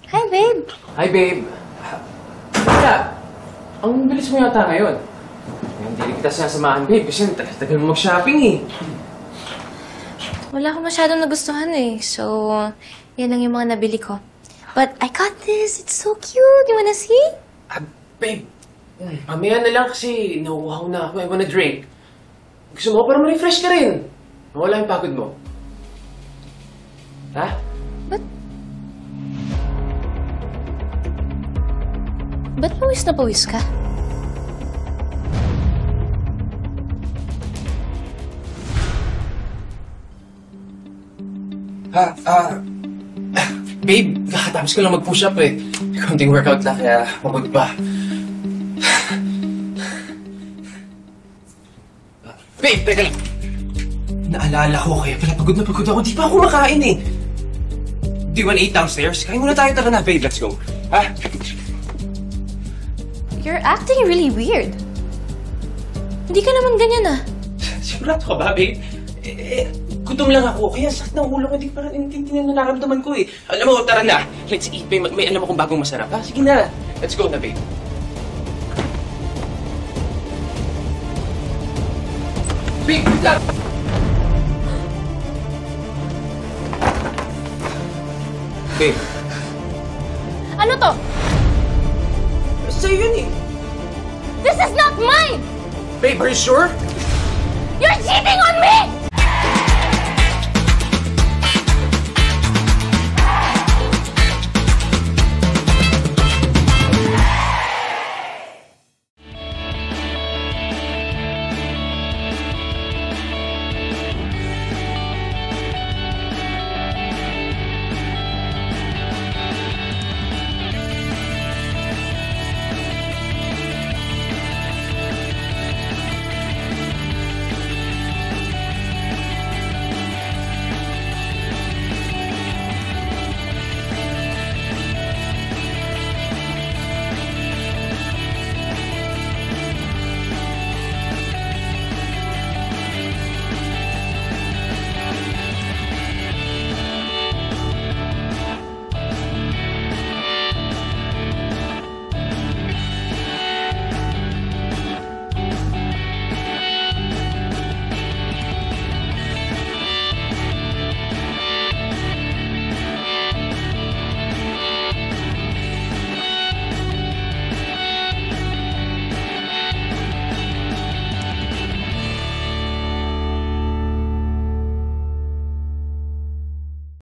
Hi, babe. Hi, babe. Kaya, ang bilis mo yata ngayon. Hindi rin kita sinasamahan, babe, kasi tagal mo mag-shopping eh. Wala akong masyadong nagustuhan eh. So, yan lang yung mga nabili ko. But I got this. It's so cute. You wanna see? Babe, mamaya na lang kasi nauuhaw na ako. I wanna drink. Gusto mo para ma-refresh ka rin. Mawala yung pagod mo. Ha? Ba't pawis na pawis ka? Babe, kakatapos ko lang mag-push up eh. Konting workout lang kaya pagod pa. Babe, teka lang. Naalala ko kaya pala pagod na pagod ako. Di pa ako makain eh. Do you wanna eat downstairs? Kain muna tayo, tara na, babe. Let's go. Ha? You're acting really weird. Hindi ka naman ganyan ah. Sigurado ka ba, babe? Gutom lang ako. Kaya sakit ng ulo ko. Hindi na nararamdaman ko eh. Alam mo, tara na. Let's eat, babe. May alam akong bagong masarap. Ha? Sige na. Let's go na, babe. Babe, wait lang! Babe. Ano to? Sa'yo yun eh. This is not mine! Babe, are you sure? You're cheating on me!